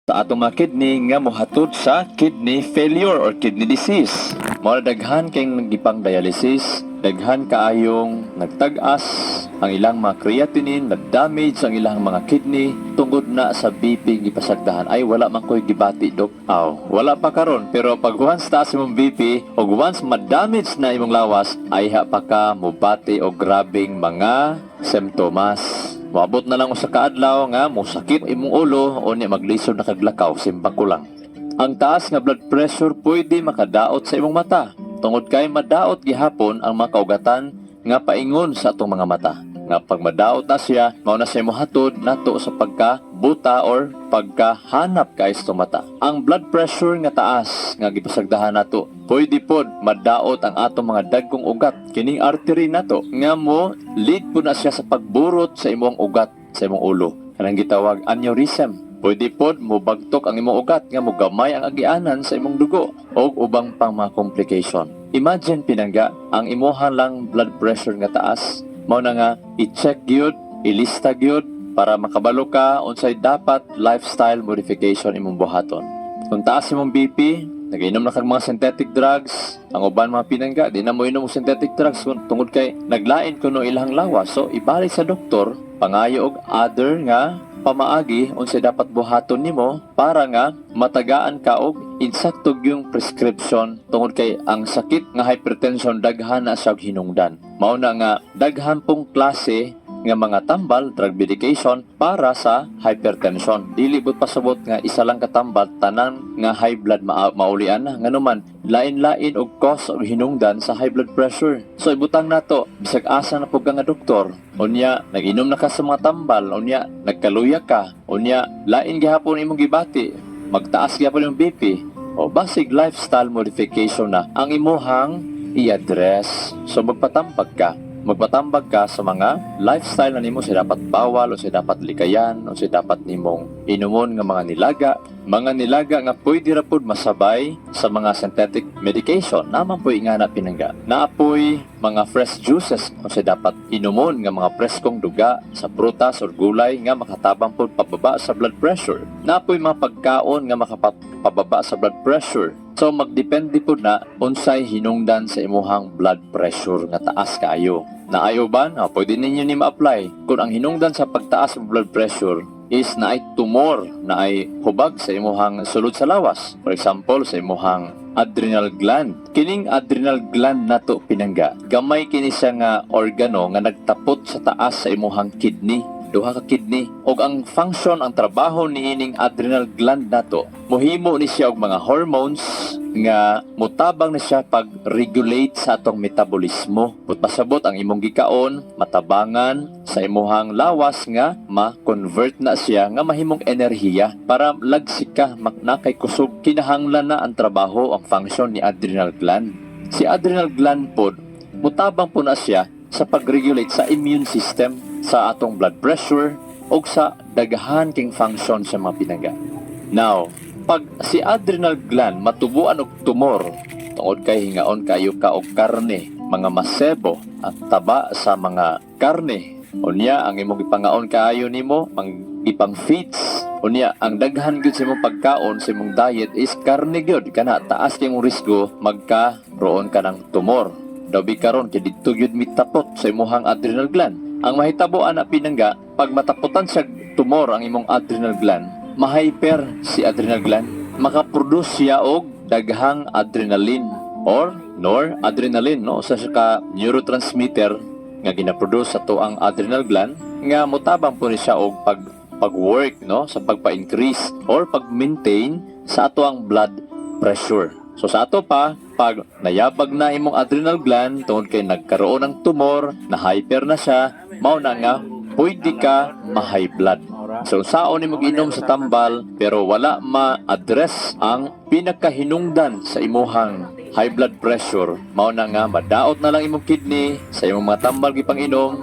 sa atong mga kidney nga mohatod sa kidney failure or kidney disease. Mao daghan kay nagipang dialysis, daghan kaayong nagtag-as ang ilang mga creatinine, nag-damage ang ilang mga kidney tungod na sa BP gipasagdahan. Ay wala man koy gibati dok. Wala pa karon pero pag once taas imong BP o once ma-damage na imong lawas ay pa ka mobati og grabing mga simptomas. Maabot na lang sa kaadlaw nga mosakit imong ulo o niya maglisod na kaglakaw simbang ko lang. Ang taas nga blood pressure pwede makadaot sa imong mata. Tungod kay madaot gihapon ang mga kaugatan nga paingon sa atong mga mata. Nga pag madaot na siya, mao na siya mohatod nato sa pagkabuta or pagkahanap kay sa mata. Ang blood pressure nga taas nga gipasagdahan nato, pwede pod madaot ang atong mga dagkong ugat kining artery nato nga mo lead po na siya sa pagburot sa imong ugat sa imong ulo. Kanang gitawag aneurysm. Pwede pod mobagtok ang imong ugat nga mogamay ang agianan sa imong dugo o ubang pang mga complication. Imagine pinangga ang imuha lang blood pressure nga taas, mao na nga i-check gyud, ilista gyud para makabalo ka unsay dapat lifestyle modification imong buhaton. Kung taas imong BP, nag-inom na kag mga synthetic drugs, ang uban mga pinangga di na mo inom og synthetic drugs tungod kay naglain kuno ilang lawas. So ibalik sa doktor, pangayo og other nga pamaagi unsay dapat buhaton nimo para nga matagaan ka og insaktog yung prescription tungod kay ang sakit nga hypertension daghan na sa hinungdan. Mao na nga daghan pong klase nga mga tambal drug medication para sa hypertension. Dili bud pasabot nga isa lang katambal tanan nga high blood maulian na nganuman lain-lain og cause og hinungdan sa high blood pressure. So ibutang nato bisag asa na pud ka nga doktor, unya nag-inom na ka sa mga tambal, unya nagkaluya ka, unya lain gihapon imong gibati, magtaas gyapon imong BP o basic lifestyle modification na ang imuhang i-address. So magpatambag ka sa mga lifestyle na nimo sa dapat bawal o sa dapat likayan o sa dapat nimong inumon nga mga nilaga nga pwede ra pud masabay sa mga synthetic medication. Naman po nga na pinangga naapoy mga fresh juices o sa dapat inumon nga mga preskong duga sa prutas o gulay nga makatabang pud pababa sa blood pressure. Naapoy mga pagkaon nga makapababa sa blood pressure. So magdepende po na unsay hinungdan sa imuhang blood pressure nga taas kaayo. Naayo ba? Pwede ninyo ni ma-apply. Kung ang hinungdan sa pagtaas ng blood pressure is na ay tumor, na ay hubag sa imuhang sulod sa lawas. For example, sa imuhang adrenal gland. Kining adrenal gland nato pinangga, gamay kini siya nga organo nga nagtapot sa taas sa imuhang kidney. Duha ka kidney og ang function, ang trabaho niining adrenal gland nato mohimo ni siya og mga hormones nga mutabang na siya pag-regulate sa atong metabolismo. Pasabot ang imong gikaon matabangan sa imuhang lawas nga ma-convert na siya nga mahimong enerhiya para lagsik ka nakay kusog. Kinahanglan na ang trabaho, ang function ni adrenal gland. Si adrenal gland pod mutabang po na siya sa pag-regulate sa immune system, sa atong blood pressure o sa daghan king function sa mga pinangga. Now, pag si adrenal gland matubuan og tumor tungod kay hingaon kayo ka og karne, mga masebo at taba sa mga karne, unya ang imong ipangaon kaayo nimo ipang feeds, unya ang daghan gyud sa imong pagkaon sa imong diet is karne gyud, kana taas kay imong risgo magkaroon ka ng tumor. Dabi karon kay didto gyud mitapot sa imuhang adrenal gland. Ang mahitaboan na pinangga, pag mataputan sa tumor ang imong adrenal gland, ma-hyper si adrenal gland, makaproduce siya og daghang adrenaline or noradrenaline, no? Sa ka neurotransmitter nga ginaproduce sa tuang adrenal gland nga motabang po ni siya og pag-work, no? Sa pagpa-increase or pag-maintain sa ato ang blood pressure. So sa ato pa, pag nayabag na imong adrenal gland tungod kay nagkaroon ng tumor, na hyper na siya, mao na nga pwede ka ma-high blood. So saon ni mag-inom sa tambal pero wala ma-address ang pinakahinungdan sa imuhang high blood pressure, mao na nga madaot na lang imong kidney sa imong mga tambal gipang inom,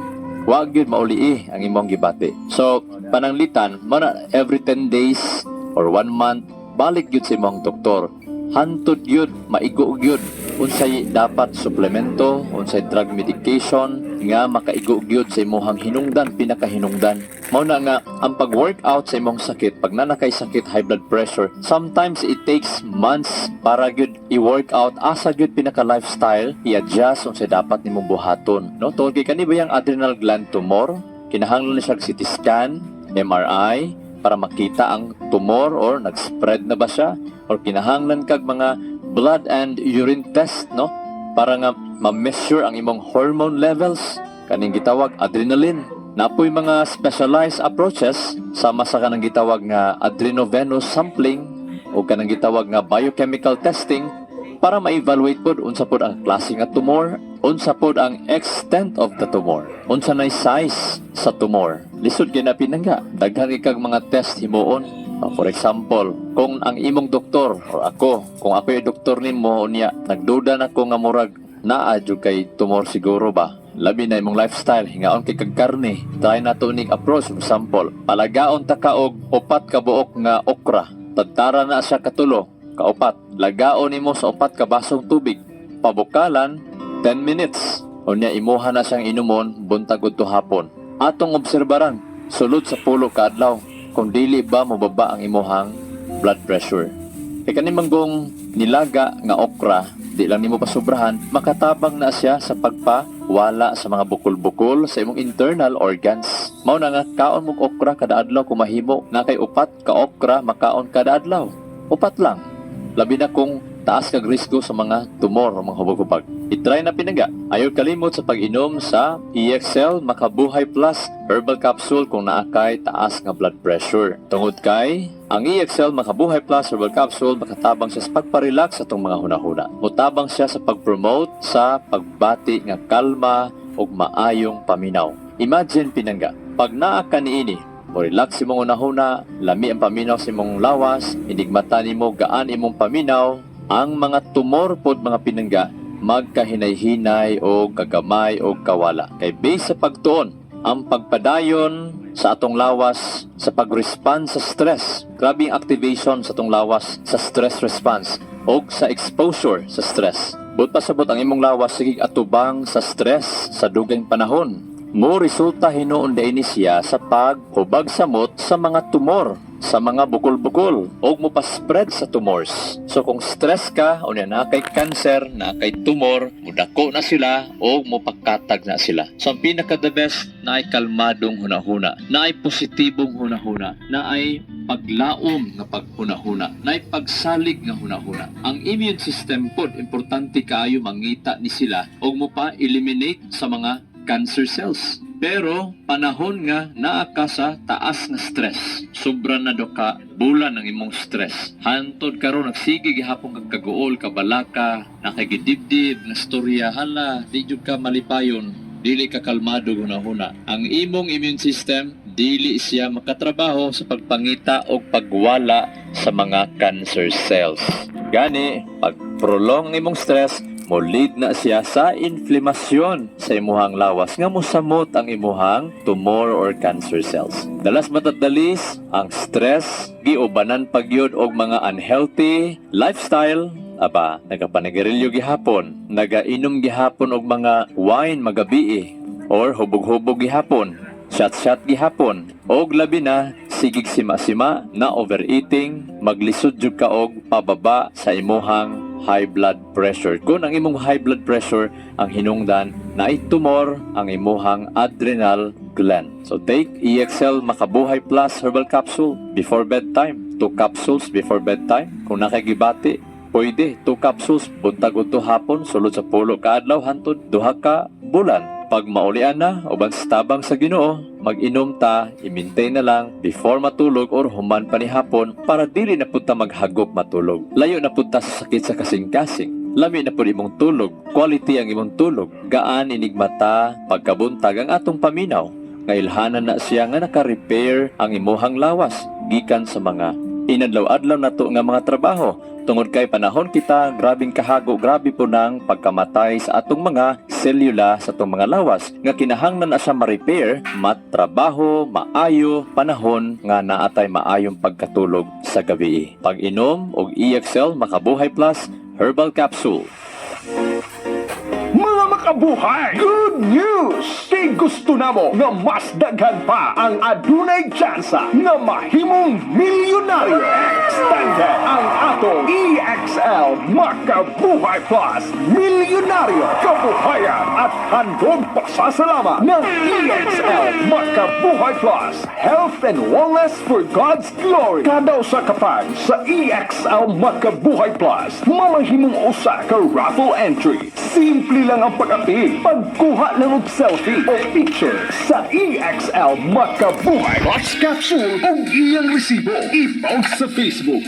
wag gyud mauli ang imong gibati. So pananglitan mo na every 10 days or 1 month balik gyud sa imong doktor. Hantod gyud, maigo gyud unsay dapat suplemento, unsay drug medication nga makaigo-gyud sa imong hinungdan, pinakahinungdan. Mao na nga ang pag-workout sa imong sakit, pag nanakay sakit, high blood pressure, sometimes it takes months para gyud i-workout asa gyud pinaka lifestyle i-adjust unsay dapat nimong buhaton. No, tungod kay kani ba yung adrenal gland tumor, kinahanglan na siya CT scan, MRI para makita ang tumor or nag-spread na ba siya, or kinahanglan kag mga blood and urine test, no, para nga ma-measure ang imong hormone levels, kaning gitawag adrenaline. Napoy mga specialized approaches sama sa kanang gitawag nga adrenovenous sampling o kanang gitawag nga biochemical testing para ma-evaluate pod unsa pod ang klase nga tumor, unsa pod ang extent of the tumor, unsa nay size sa tumor. Lisod kay na pinangga, daghan kag mga test himuon. For example, kung ang imong doktor o ako, kung ako yung doktor nimo unya, nagduda na ko nga murag naa jud kay tumor siguro ba. Labi na imong lifestyle, hingaon kay kag karne. Try na to ning approach, for example, palagaon ta ka og 4 ka buok nga okra. Tadtara na siya katulo, kaupat. Lagaon nimo sa 4 ka basong tubig. Pabukalan 10 minutes. Unya imuha na siyang inumon buntag udto hapon. Atong obserbaran sulod sa 10 ka adlaw kung dili ba mababa ang imuhang blood pressure. Kaya kanimanggong nilaga nga okra, di lang nimo pasubrahan, makatabang na siya sa pagpawala sa mga bukol-bukol sa imong internal organs. Mao na nga kaon mong okra kada adlaw kung mahimo, na kay 4 ka okra makaon kada adlaw. 4 lang. Labi na kung taas kag risgo sa mga tumor o mga hubag-hubag. I-try na pinangga. Ayaw kalimot sa pag-inom sa EXL Makabuhay Plus herbal capsule kung naakay taas nga blood pressure. Tungod kay ang EXL Makabuhay Plus herbal capsule makatabang siya sa pagparelax sa itong mga hunahuna. Mutabang siya sa pag-promote sa pagbati nga kalma o maayong paminaw. Imagine pinangga, pag naa ka niini, o relax imong hunahuna, lami ang paminaw sa imong lawas, inigmata nimo gaan imong paminaw, ang mga tumor pod mga pinangga magkahinay-hinay o kagamay o kawala. Kay base sa pagtuon, ang pagpadayon sa atong lawas sa pag-respond sa stress. Grabe ang activation sa atong lawas sa stress response o sa exposure sa stress. But pasabot ang imong lawas sige atubang sa stress sa dugang panahon. Mo resulta hinuon ini siya sa paghubag samot sa mga tumor, sa mga bukol-bukol o mo pa-spread sa tumors. So kung stress ka o na kay cancer, na kay tumor, mudako na sila o mo pakatag na sila. So ang pinaka the best na ay kalmadong hunahuna, na ay positibong hunahuna, na ay paglaom nga paghunahuna, na ay pagsalig nga hunahuna. Ang immune system pod importante kaayo mangita ni sila o mo pa eliminate sa mga cancer cells. Pero panahon nga naa ka sa taas na stress, sobra na do ka bulan ng imong stress, hantod karon nagsige gihapon kag kaguol, kabalaka, nakagidibdib na storya, hala di jud ka malipayon, dili ka kalmado hunahuna. Ang imong immune system dili siya makatrabaho sa pagpangita o pagwala sa mga cancer cells. Gani pag prolong ang imong stress, molid na siya sa inflamasyon sa imuhang lawas nga mosamot ang imuhang tumor or cancer cells. Dalas matadalis ang stress, giubanan pagyud og mga unhealthy lifestyle. Aba, nagapanigarilyo gihapon, nagainom gihapon og mga wine magabi or hubog-hubog gihapon, shot-shot gihapon, og labi na sigig sima-sima na overeating, maglisod jud ka og pababa sa imuhang high blood pressure. Kung ang imong high blood pressure ang hinungdan na ay tumor ang imuhang adrenal gland. So take EXL Makabuhay Plus herbal capsule before bedtime. 2 capsules before bedtime. Kung nakagibati, pwede 2 capsules buntag udto hapon sulod sa 10 ka adlaw hantod 2 ka bulan. Pag maulian na o tabang sa Ginoo, mag-inom ta, i-maintain na lang before matulog or human pa ni hapon para dili na punta maghagop matulog. Layo na punta sa sakit sa kasing-kasing. Lami na po imong tulog, quality ang imong tulog. Gaan inigmata, pagkabuntag ang atong paminaw. Ngailhanan na siya nga naka-repair ang imuhang lawas gikan sa mga inadlaw-adlaw na to nga mga trabaho. Tungod kay panahon kita, grabing kahago, grabe po ng pagkamatay sa atong mga selula sa atong mga lawas nga kinahanglan na siya ma-repair, matrabaho, maayo, panahon nga naatay maayong pagkatulog sa gabi. Pag-inom og EXL Makabuhay Plus Herbal Capsule. makabuhay! Good news! Kay gusto namo nga mas daghan pa ang adunay tsansa nga mahimong milyonaryo. Extended ang atong EXL Makabuhay Plus Milyonaryo Kabuhayan at handog pasasalamat ng EXL Makabuhay Plus Health and Wellness for God's Glory. Kada usa ka fan sa EXL Makabuhay Plus mamahimong usa ka raffle entry. Simple lang ang pag-apil. Pagkuha lang og selfie o picture sa EXL Makabuhay Plus capsule o iyang resibo. I-post sa Facebook.